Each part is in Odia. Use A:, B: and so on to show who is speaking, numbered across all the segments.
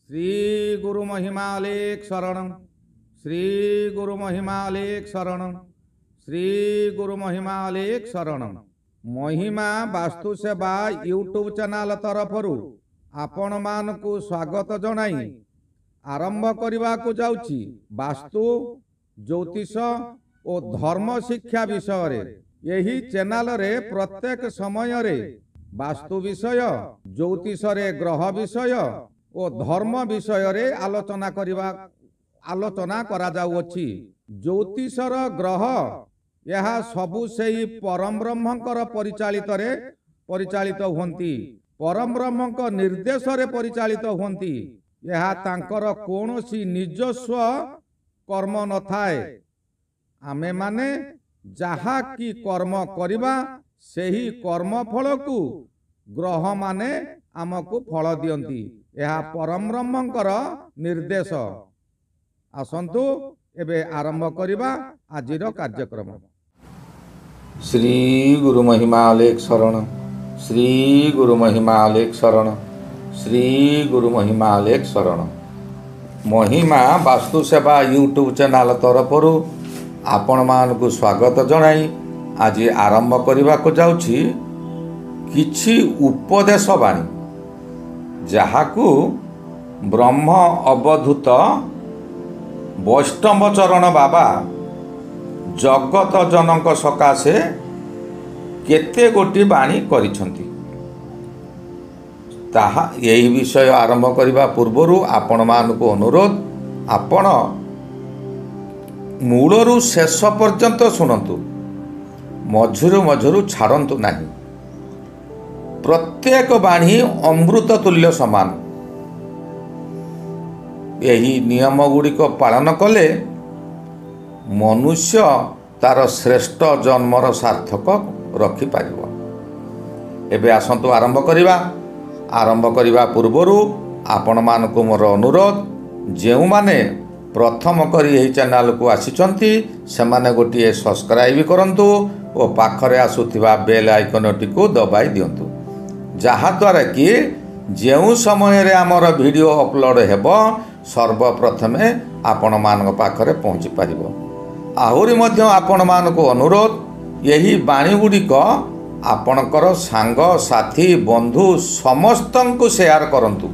A: श्री गुरु महिमालेख शरण, श्री गुरु महिमालेख शरण, श्री गुरु महिमालेख शरण। महिमा वास्तु सेवा यूट्यूब चैनल तरफरु आपण मानकु स्वागत जनाई आरंभ करने को जाउची वास्तु ज्योतिष और धर्म शिक्षा विषय रे। यही चैनल रे प्रत्येक समय रे वास्तु विषय, ज्योतिष रे ग्रह विषय और धर्म विषय रे आलोचना करा जाउछि। ज्योतिषर ग्रह यह सबु सेही परम ब्रह्मंकर परिचालित होंती, परम ब्रह्मंक निर्देश रे परिचालित होंती। यह तांकर कोनोसी निजस्व कर्म न थाए। आमे माने जहा की कर्म करिबा सेही कर्म फल को ग्रह माने आमको फल दियंती। यह परम ब्रह्मंकर निर्देश। आसंतु एबे आरंभ करिबा आजिर कार्यक्रम।
B: श्री गुरु महिमालेख शरण, श्री गुरु महिमालेख शरण, श्री गुरु महिमालेख शरण। महिमा वास्तु सेवा यूट्यूब चैनल तरफरु आपण मानकु स्वागत जनाई आज आरंभ करने को जाउछि किछि उपदेश बाणी, जहाकू ब्रह्म अवधूत वैष्णव चरण बाबा जगत जनक सकाशे केते गोटी बाणी करिछंती। ताहा यही विषय आरंभ करने पूर्व आपण मानकु अनुरोध, आपण मूलरू शेष पर्यंत शुणु, मझुरु मझुरु छाड़ंतु नहीं। प्रत्येक बाणी अमृत तुल्य समान। यही नियम गुड़िक पालन कले मनुष्य तार श्रेष्ठ जन्मर सार्थक रखिपार। एबे आसंतु आरंभ करिबा। आरंभ करने पूर्व आपण मानकु मोर अनुरोध, जेउ माने प्रथम करी यही चैनल को आसीचंती सेमाने गोटिए सब्सक्राइब करंतु और पाखरे आसुथिबा बेल आइकनटी को दबाई दियंतु, जहा द्वारा कि जेउ समय रे आमर वीडियो अपलोड हेबो सर्वप्रथमे आपण मानक पाखरे पहुँची पारिबो। आहुरी मध्य आपण मानक अनुरोध, यही बाणी गुड़िक आपणकर सांग साथी बंधु समस्तंकु शेयर करंतु।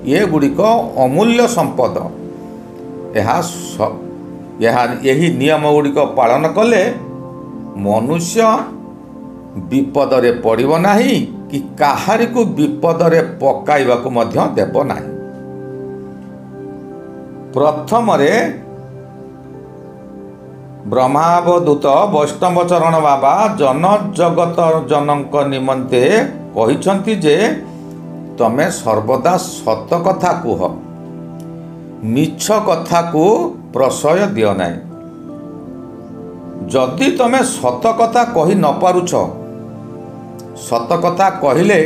B: ये गुड़िक अमूल्य संपद। यही नियम गुड़िक पालन कले मनुष्य विपदरे पड़िबो नाही कि काहारी को विपदरे पकाइबाकु मध्य देबो नाही। प्रथम रे ब्रह्मावधूत वैष्णव चरण बाबा जन जगत जनक निमंते कहिछंती जे तमे सर्वदा सत कथा कुह, मिछ कथा को प्रशय दियो नाही। जदि तमे सत कथा कहि न पारुछ, सत कथा कहिले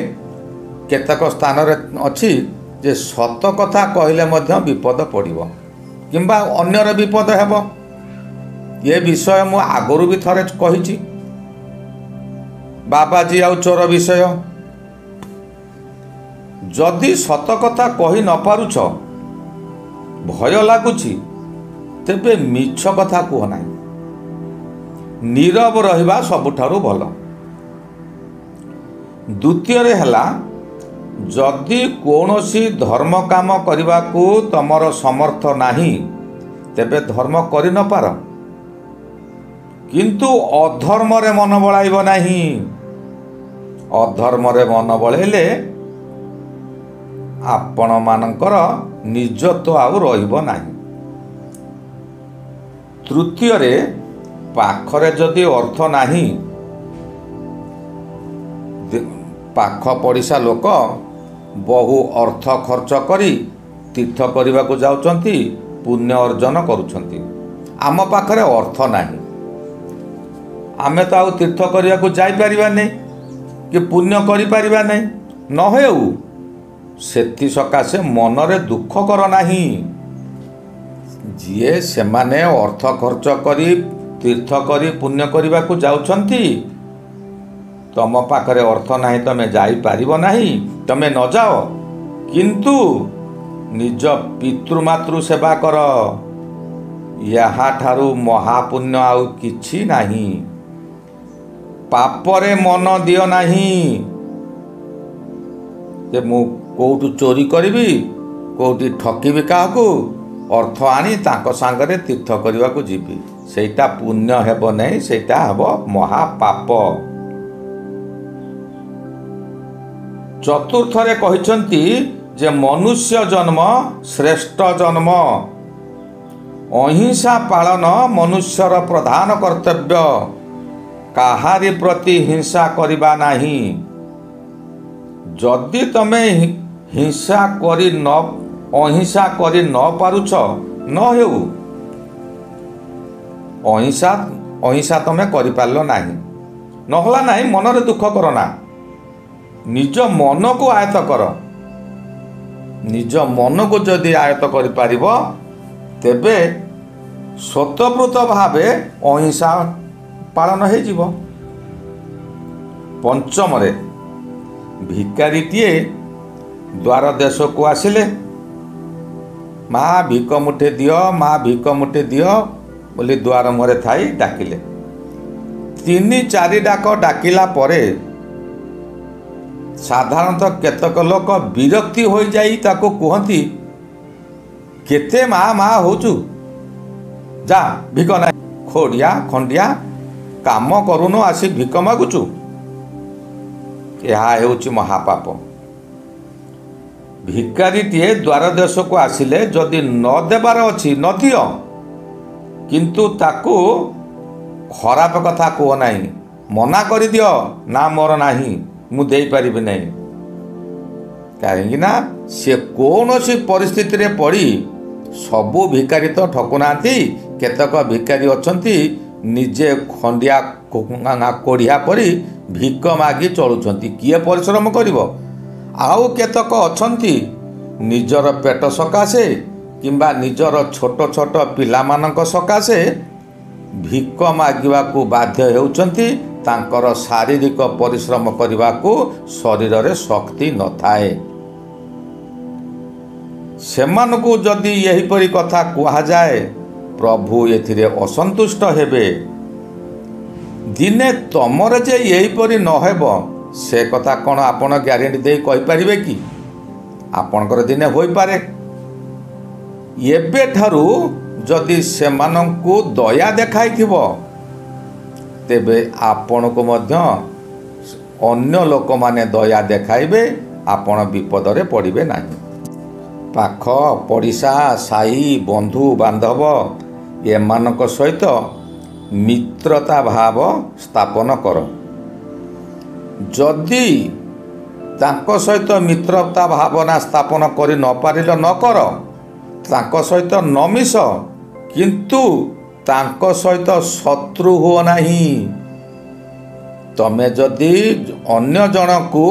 B: केतक स्थान रे अछि जे सत कथा कहिले मध्य विपद पड़िबो किंबा अन्यर विपद हेबो। ये विषय मु आगरु भी थरे कहिछि। बाबाजी आउ चोर विषय, जदि सत कथा कहि न पारुछ, भय लागुछि, तेबे मिछ कथा कुह नाही। नीरव रहिबा सबुठारु भल। द्वितीय रे हला, जदि कोनोसी धर्म काम करिबाकू तमर समर्थ नाही, तेबे धर्म करि न पार, किंतु अधर्म रे मन बळाइब नाही। अधर्म रे मन बळेले आपण मानकर निजत्व आउ रहिब नाही। तृतीय रे, पाखरे जदि अर्थ नाही, पाख पड़िशा लोक बहु अर्थ खर्च करी तीर्थ करने को जाउचंती, पुण्य अर्जन करुछंती। आम पाखरे अर्थ नाही, आमे तो आउ तीर्थ करने को जाई परिबा नहीं कि पुण्य करि परिबा नहीं। न हेउ सेति सकाशे मनरे दुख कर नाही। जिए सेमाने अर्थ खर्च करी तीर्थ करी पुण्य करने को जाउछंती, तम पाखरे अर्थ नाही, तमे जाई पारिबो नाही, तमे न जाओ। किंतु ନିଜ ପିତୃମାତୃ ସେବା କର। ଏହାଠାରୁ ମହାପୁଣ୍ୟ ଆଉ କିଛି ନାହିଁ। ପାପରେ ମନ ଦିଅ ନାହିଁ ଯେ ମୁଁ କେଉଁଠୁ ଚୋରି କରିବି, କେଉଁଠି ଠକିବି କାହାକୁ, ଅର୍ଥ ଆଣି ତାଙ୍କ ସାଙ୍ଗରେ ତୀର୍ଥ କରିବାକୁ ଯିବି। ସେଇଟା ପୁଣ୍ୟ ହେବ ନାହିଁ, ସେଇଟା ହେବ ମହାପାପ। ଚତୁର୍ଥରେ କହିଛନ୍ତି ଯେ ମନୁଷ୍ୟ ଜନ୍ମ ଶ୍ରେଷ୍ଠ ଜନ୍ମ। ଅହିଂସା ପାଳନ ମନୁଷ୍ୟର ପ୍ରଧାନ କର୍ତ୍ତବ୍ୟ। କାହାରି ପ୍ରତି ହିଂସା କରିବା ନାହିଁ। ଯଦି ତମେ ଅହିଂସା କରି ନ ପାରୁଛ, ନ ହେଉ। ଅହିଂସା ତମେ କରିପାରିଲ ନାହିଁ, ନହେଲା ନାହିଁ, ମନରେ ଦୁଃଖ କର ନା। ନିଜ ମନକୁ ଆୟତ୍ତ କର। ନିଜ ମନକୁ ଯଦି ଆୟତ୍ତ କରିପାରିବ, ତେବେ ସ୍ୱତଃପୃତ ଭାବେ ଅହିଂସା ପାଳନ ହେଇଯିବ। ପଞ୍ଚମରେ ଭିକାରୀଟିଏ ଦ୍ୱାର ଦେଶକୁ ଆସିଲେ, ମା ଭିକ ମୁଠେ ଦିଅ, ମା ଭିକ ମୁଠେ ଦିଅ ବୋଲି ଦ୍ୱାର ମୁହଁରେ ଥାଇ ଡାକିଲେ। 3-4 ଡାକ ଡାକିଲା ପରେ ସାଧାରଣତଃ କେତେକ ଲୋକ ବିରକ୍ତି ହୋଇଯାଇ ତାକୁ କୁହନ୍ତି, କେତେ ମା ମା ହଉଛୁ, ଯା ଭିକ ନାହିଁ, ଖୋଡ଼ିଆ ଖଣ୍ଡିଆ କାମ କରୁନୁ, ଆସି ଭିକ ମାଗୁଛୁ। ଏହା ହେଉଛି ମହାପାପ। ଭିକାରୀଟିଏ ଦ୍ୱାର ଦେଶକୁ ଆସିଲେ ଯଦି ନ ଦେବାର ଅଛି ନ ଦିଅ, କିନ୍ତୁ ତାକୁ ଖରାପ କଥା କୁହ ନାହିଁ, ମନା କରିଦିଅ, ନା ମୋର ନାହିଁ, ମୁଁ ଦେଇପାରିବି ନାହିଁ। କାହିଁକି ନା ସେ କୌଣସି ପରିସ୍ଥିତିରେ ପଡ଼ି, ସବୁ ଭିକାରୀ ତ ଠକୁନାହାନ୍ତି, କେତେକ ଭିକାରୀ ଅଛନ୍ତି ନିଜେ ଖଣ୍ଡିଆ କୋଢ଼ିଆ ପରି ଭିକ ମାଗି ଚଳୁଛନ୍ତି। କିଏ ପରିଶ୍ରମ କରିବ? ଆଉ କେତେକ ଅଛନ୍ତି ନିଜର ପେଟ ସକାଶେ କିମ୍ବା ନିଜର ଛୋଟ ଛୋଟ ପିଲାମାନଙ୍କ ସକାଶେ ଭିକ ମାଗିବାକୁ ବାଧ୍ୟ ହେଉଛନ୍ତି। ତାଙ୍କର ଶାରୀରିକ ପରିଶ୍ରମ କରିବାକୁ ଶରୀରରେ ଶକ୍ତି ନଥାଏ। ସେମାନଙ୍କୁ ଯଦି ଏହିପରି କଥା କୁହାଯାଏ, ପ୍ରଭୁ ଏଥିରେ ଅସନ୍ତୁଷ୍ଟ ହେବେ। ଦିନେ ତମର ଯେ ଏହିପରି ନ ହେବ, ସେ କଥା କ'ଣ ଆପଣ ଗ୍ୟାରେଣ୍ଟି ଦେଇ କହିପାରିବେ କି? ଆପଣଙ୍କର ଦିନେ ହୋଇପାରେ। ଏବେଠାରୁ ଯଦି ସେମାନଙ୍କୁ ଦୟା ଦେଖାଇଥିବ, ତେବେ ଆପଣଙ୍କୁ ମଧ୍ୟ ଅନ୍ୟ ଲୋକମାନେ ଦୟା ଦେଖାଇବେ, ଆପଣ ବିପଦରେ ପଡ଼ିବେ ନାହିଁ। ପାଖ ପଡ଼ିଶା, ସାହି ବନ୍ଧୁ ବାନ୍ଧବ ଏମାନଙ୍କ ସହିତ ମିତ୍ରତା ଭାବ ସ୍ଥାପନ କର। ଯଦି ତାଙ୍କ ସହିତ ମିତ୍ରତା ଭାବନା ସ୍ଥାପନ କରି ନ ପାରିଲ, ନ କର, ତାଙ୍କ ସହିତ ନ ମିଶ, କିନ୍ତୁ ତାଙ୍କ ସହିତ ଶତ୍ରୁ ହୁଅ ନାହିଁ। ତମେ ଯଦି ଅନ୍ୟ ଜଣକୁ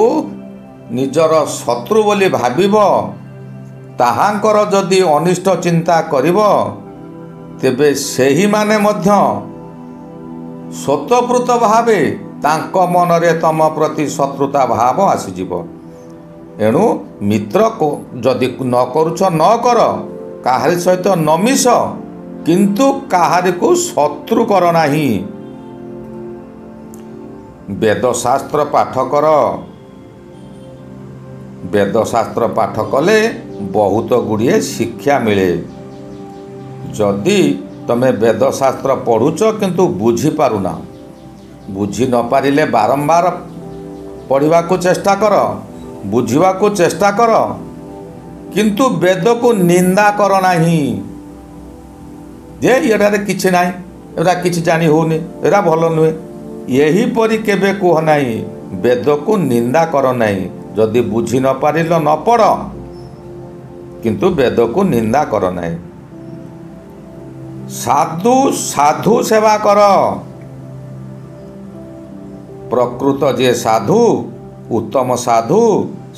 B: ନିଜର ଶତ୍ରୁ ବୋଲି ଭାବିବ, ତାହାଙ୍କର ଯଦି ଅନିଷ୍ଟ ଚିନ୍ତା କରିବ, ତେବେ ସେହିମାନେ ମଧ୍ୟ ସ୍ୱତଃପୃତ ଭାବେ ତାଙ୍କ ମନରେ ତମ ପ୍ରତି ଶତ୍ରୁତା ଭାବ ଆସିଯିବ। ଏଣୁ ମିତ୍ର ଯଦି ନ କରୁଛ, ନ କର, କାହାରି ସହିତ ନ ମିଶ, କିନ୍ତୁ କାହାରିକୁ ଶତ୍ରୁ କର ନାହିଁ। ବେଦଶାସ୍ତ୍ର ପାଠ କର। ବେଦଶାସ୍ତ୍ର ପାଠ କଲେ ବହୁତ ଗୁଡ଼ିଏ ଶିକ୍ଷା ମିଳେ। ଯଦି ତମେ ବେଦଶାସ୍ତ୍ର ପଢ଼ୁଛ କିନ୍ତୁ ବୁଝିପାରୁନା, ବୁଝି ନ ପାରିଲେ ବାରମ୍ବାର ପଢ଼ିବାକୁ ଚେଷ୍ଟା କର, ବୁଝିବାକୁ ଚେଷ୍ଟା କର, କିନ୍ତୁ ବେଦକୁ ନିନ୍ଦା କର ନାହିଁ ଯେ ଏଠାରେ କିଛି ନାହିଁ, ଏରା କିଛି ଜାଣି ହେଉନି, ଏରା ଭଲ ନୁହେଁ, ଏହିପରି କେବେ କୁହ ନାହିଁ। ବେଦକୁ ନିନ୍ଦା କର ନାହିଁ। ଯଦି ବୁଝି ନ ପାରିଲ ନ ପଢ଼, କିନ୍ତୁ ବେଦକୁ ନିନ୍ଦା କର ନାହିଁ। ସାଧୁ ସେବା କର। ପ୍ରକୃତ ଯିଏ ସାଧୁ, ଉତ୍ତମ ସାଧୁ,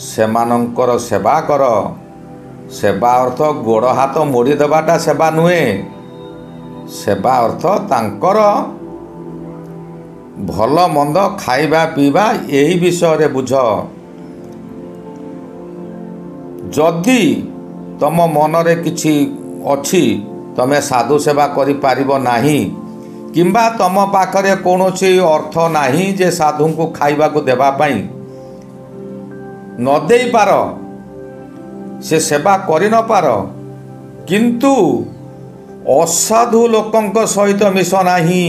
B: ସେମାନଙ୍କର ସେବା କର। ସେବା ଅର୍ଥ ଗୋଡ଼ ହାତ ମୋଡ଼ି ଦେବାଟା ସେବା ନୁହେଁ। ସେବା ଅର୍ଥ ତାଙ୍କର ଭଲ ମନ୍ଦ ଖାଇବା ପିଇବା ଏହି ବିଷୟରେ ବୁଝ। ଯଦି ତମ ମନରେ କିଛି ଅଛି, ତମେ ସାଧୁ ସେବା କରିପାରିବ ନାହିଁ, କିମ୍ବା ତମ ପାଖରେ କୌଣସି ଅର୍ଥ ନାହିଁ ଯେ ସାଧୁଙ୍କୁ ଖାଇବାକୁ ଦେବା ପାଇଁ, ନ ଦେଇପାର, ସେ ସେବା କରିନପାର, କିନ୍ତୁ ଅସାଧୁ ଲୋକଙ୍କ ସହିତ ମିଶ ନାହିଁ।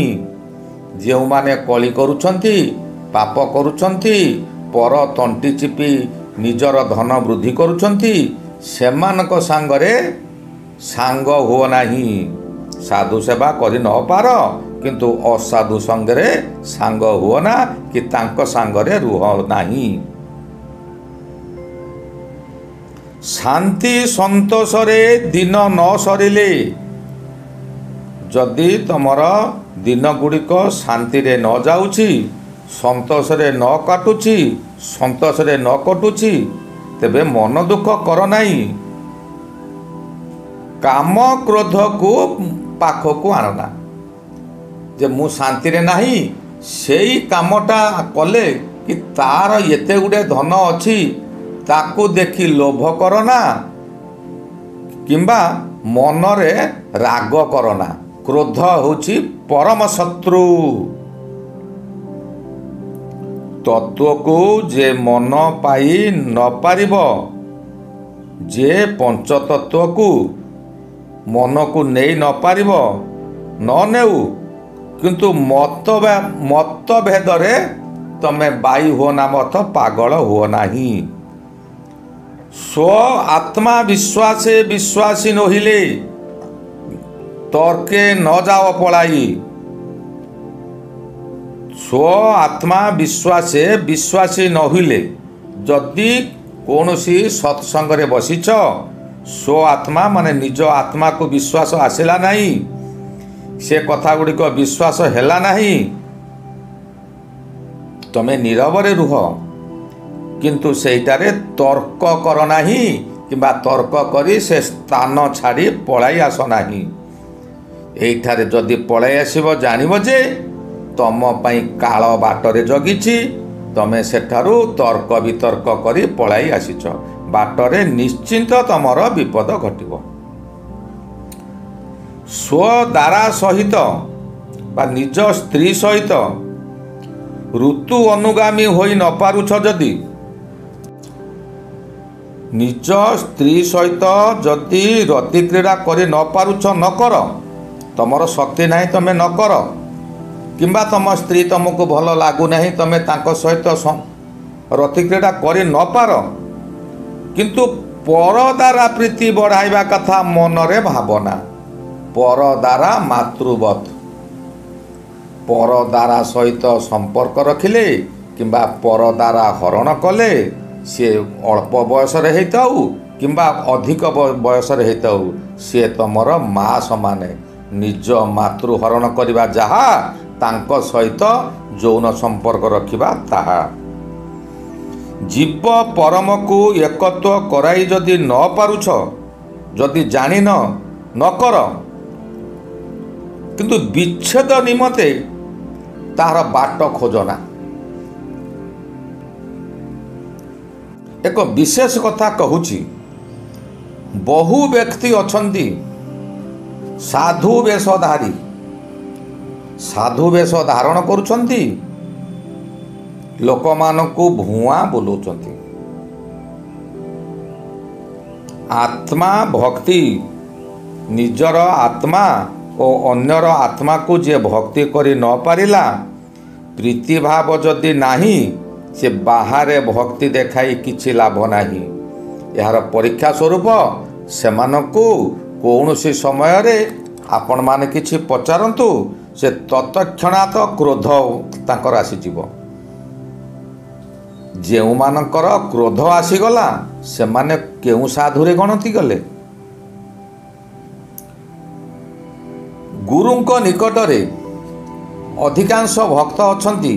B: ଯେଉଁମାନେ କଳି କରୁଛନ୍ତି, ପାପ କରୁଛନ୍ତି, ପର ତଣ୍ଟି ଚିପି ନିଜର ଧନ ବୃଦ୍ଧି କରୁଛନ୍ତି, ସେମାନଙ୍କ ସାଙ୍ଗରେ ସାଙ୍ଗ ହୁଅ ନାହିଁ। ସାଧୁ ସେବା କରି ନ ପାର, କିନ୍ତୁ ଅସାଧୁ ସଙ୍ଗରେ ସାଙ୍ଗ ହୁଅ ନା, କି ତାଙ୍କ ସାଙ୍ଗରେ ରୁହ ନାହିଁ। ଶାନ୍ତି ସନ୍ତୋଷରେ ଦିନ ନ ସରିଲେ, ଯଦି ତମର ଦିନ ଗୁଡ଼ିକ ଶାନ୍ତିରେ ନ ଯାଉଛି, ସନ୍ତୋଷରେ ନ କାଟୁଛି, ସନ୍ତୋଷରେ ନ କଟୁଛି, ତେବେ ମନ ଦୁଃଖ କର ନାହିଁ। କାମ କ୍ରୋଧକୁ ପାଖକୁ ଆଣନା। ଯେ ମୁଁ ଶାନ୍ତିରେ ନାହିଁ, ସେଇ କାମଟା କଲେ କି ତାର ଏତେ ଗୁଡ଼ିଏ ଧନ ଅଛି, ତାକୁ ଦେଖି ଲୋଭ କରନା, କିମ୍ବା ମନରେ ରାଗ କରନା। କ୍ରୋଧ ହେଉଛି ପରମ ଶତ୍ରୁ। ତତ୍ଵକୁ ଯେ ମନ ପାଇ ନ ପାରିବ, ଯେ ପଞ୍ଚତତ୍ଵକୁ ମନକୁ ନେଇ ନ ପାରିବ, ନ ନେଉ, କିନ୍ତୁ ମତଭେଦରେ ତମେ ବାଇ ହୁଅ ନା, ମତ ପାଗଳ ହୁଅ ନାହିଁ। ସ୍ୱ ଆତ୍ମା ବିଶ୍ୱାସେ ବିଶ୍ୱାସୀ ନୋହିଲେ, ତର୍କେ ନ ଯାଅ ପଳାଇ। ସ୍ୱ ଆତ୍ମା ବିଶ୍ୱାସେ ବିଶ୍ୱାସୀ ନ ହୋଇଲେ, ଯଦି କୌଣସି ସତ୍ସଙ୍ଗରେ ବସିଛ, ସ୍ୱ ଆତ୍ମା ମାନେ ନିଜ ଆତ୍ମାକୁ ବିଶ୍ୱାସ ଆସିଲା ନାହିଁ, ସେ କଥା ଗୁଡ଼ିକ ବିଶ୍ୱାସ ହେଲା ନାହିଁ, ତମେ ନୀରବରେ ରୁହ, କିନ୍ତୁ ସେଇଟାରେ ତର୍କ କର ନାହିଁ, କିମ୍ବା ତର୍କ କରି ସେ ସ୍ଥାନ ଛାଡ଼ି ପଳାଇ ଆସ ନାହିଁ। ଏଇଠାରେ ଯଦି ପଳାଇ ଆସିବ, ଜାଣିବ ଯେ ତମ ପାଇଁ କାଳ ବାଟରେ ଜଗିଛି, ତମେ ସେଠାରୁ ତର୍କ ବିତର୍କ କରି ପଳାଇ ଆସିଛ। ବାଟରେ ନିଶ୍ଚିନ୍ତ ତମର ବିପଦ ଘଟିବ। ସ୍ୱ ସହିତ ବା ନିଜ ସ୍ତ୍ରୀ ସହିତ ଋତୁ ଅନୁଗାମୀ ହୋଇ ନ ପାରୁଛ, ଯଦି ନିଜ ସ୍ତ୍ରୀ ସହିତ ଯଦି ରତି କ୍ରୀଡ଼ା କରି ନ ପାରୁଛ, ନ କର। ତମର ଶକ୍ତି ନାହିଁ, ତମେ ନ କର। କିମ୍ବା ତମ ସ୍ତ୍ରୀ ତମକୁ ଭଲ ଲାଗୁନାହିଁ, ତମେ ତାଙ୍କ ସହିତ ରତି କ୍ରୀଡ଼ା କରି ନ ପାର, କିନ୍ତୁ ପର ଦ୍ୱାରା ପ୍ରୀତି ବଢ଼ାଇବା କଥା ମନରେ ଭାବନା। ପର ଦ୍ୱାରା ମାତୃବତ୍। ପର ଦ୍ୱାରା ସହିତ ସମ୍ପର୍କ ରଖିଲେ, କିମ୍ବା ପର ଦ୍ୱାରା ହରଣ କଲେ, ସିଏ ଅଳ୍ପ ବୟସରେ ହେଇଥାଉ କିମ୍ବା ଅଧିକ ବୟସରେ ହେଇଥାଉ, ସିଏ ତମର ମା ସମାନେ। ନିଜ ମାତୃ ହରଣ କରିବା ଯାହା, ତାଙ୍କ ସହିତ ଯୌନ ସମ୍ପର୍କ ରଖିବା ତାହା। ଜୀବ ପରମକୁ ଏକତ୍ୱ କରାଇ ଯଦି ନ ପାରୁଛ, ଯଦି ଜାଣିନ, ନ କର, କିନ୍ତୁ ବିଚ୍ଛେଦ ନିମନ୍ତେ ତାହାର ବାଟ ଖୋଜନା। ଏକ ବିଶେଷ କଥା କହୁଛି, ବହୁ ବ୍ୟକ୍ତି ଅଛନ୍ତି ସାଧୁ ବେଶଧାରୀ, ସାଧୁ ବେଶ ଧାରଣ କରୁଛନ୍ତି, ଲୋକମାନଙ୍କୁ ଭୁଆଁ ବୁଲାଉଛନ୍ତି। ଆତ୍ମା ଭକ୍ତି, ନିଜର ଆତ୍ମା ଓ ଅନ୍ୟର ଆତ୍ମାକୁ ଯିଏ ଭକ୍ତି କରି ନ ପାରିଲା, ପ୍ରୀତିଭାବ ଯଦି ନାହିଁ, ସେ ବାହାରେ ଭକ୍ତି ଦେଖାଇ କିଛି ଲାଭ ନାହିଁ। ଏହାର ପରୀକ୍ଷା ସ୍ୱରୂପ ସେମାନଙ୍କୁ କୌଣସି ସମୟରେ ଆପଣମାନେ କିଛି ପଚାରନ୍ତୁ, ସେ ତତ୍କ୍ଷଣାତ କ୍ରୋଧ ତାଙ୍କର ଆସିଯିବ। ଯେଉଁମାନଙ୍କର କ୍ରୋଧ ଆସିଗଲା, ସେମାନେ କେଉଁ ସାଧୁରେ ଗଣତି ଗଲେ? ଗୁରୁଙ୍କ ନିକଟରେ ଅଧିକାଂଶ ଭକ୍ତ ଅଛନ୍ତି,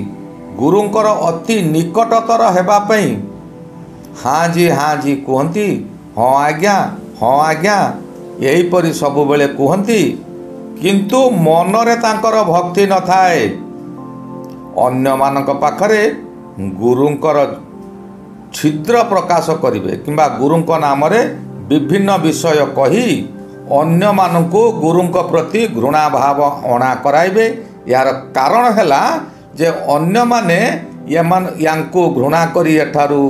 B: ଗୁରୁଙ୍କର ଅତି ନିକଟତର ହେବା ପାଇଁ ହାଁ ଜି କୁହନ୍ତି, ହଁ ଆଜ୍ଞା, ହଁ ଆଜ୍ଞା, ଏହିପରି ସବୁବେଳେ କୁହନ୍ତି, କିନ୍ତୁ ମନରେ ତାଙ୍କର ଭକ୍ତି ନଥାଏ। ଅନ୍ୟମାନଙ୍କ ପାଖରେ ଗୁରୁଙ୍କର ଛିଦ୍ର ପ୍ରକାଶ କରିବେ, କିମ୍ବା ଗୁରୁଙ୍କ ନାମରେ ବିଭିନ୍ନ ବିଷୟ କହି ଅନ୍ୟମାନଙ୍କୁ ଗୁରୁଙ୍କ ପ୍ରତି ଘୃଣା ଭାବ ଅଣା କରାଇବେ। ଏହାର କାରଣ ହେଲା ଯେ ଅନ୍ୟମାନେ ୟାଙ୍କୁ ଘୃଣା କରି ଏଠାରୁ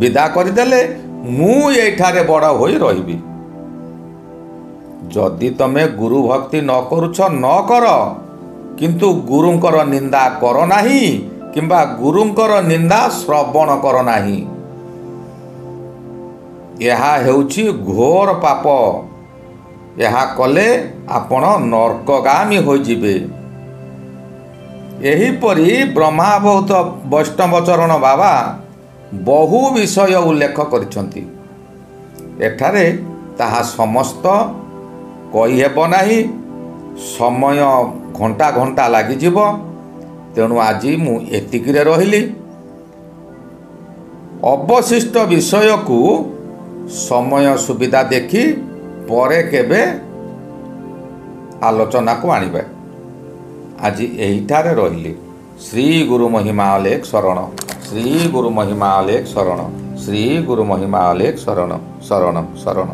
B: ବିଦା କରିଦେଲେ ମୁଁ ଏଇଠାରେ ବଡ଼ ହୋଇ ରହିବି। ଯଦି ତମେ ଗୁରୁ ଭକ୍ତି ନ କରୁଛ ନ କର, କିନ୍ତୁ ଗୁରୁଙ୍କର ନିନ୍ଦା କର ନାହିଁ କିମ୍ବା ଗୁରୁଙ୍କର ନିନ୍ଦା ଶ୍ରବଣ କର ନାହିଁ। ଏହା ହେଉଛି ଘୋର ପାପ। ଏହା କଲେ ଆପଣ ନର୍କଗାମୀ ହୋଇଯିବେ। ଏହିପରି ବ୍ରହ୍ମାବହୁତ ବୈଷ୍ଣବଚରଣ ବାବା ବହୁ ବିଷୟ ଉଲ୍ଲେଖ କରିଛନ୍ତି। ଏଠାରେ ତାହା ସମସ୍ତ କହିହେବ ନାହିଁ, ସମୟ ଘଣ୍ଟା ଘଣ୍ଟା ଲାଗିଯିବ। ତେଣୁ ଆଜି ମୁଁ ଏତିକିରେ ରହିଲି। ଅବଶିଷ୍ଟ ବିଷୟକୁ ସମୟ ସୁବିଧା ଦେଖି ପରେ କେବେ ଆଲୋଚନାକୁ ଆଣିବେ। ଆଜି ଏହିଠାରେ ରହିଲି। ଶ୍ରୀ ଗୁରୁ ମହିମା ଅଲେଖ ଶରଣ। ଶ୍ରୀ ଗୁରୁ ମହିମା ଅଲେଖ ଶରଣ। ଶ୍ରୀ ଗୁରୁ ମହିମା ଅଲେଖ ଶରଣ ଶରଣ ଶରଣ।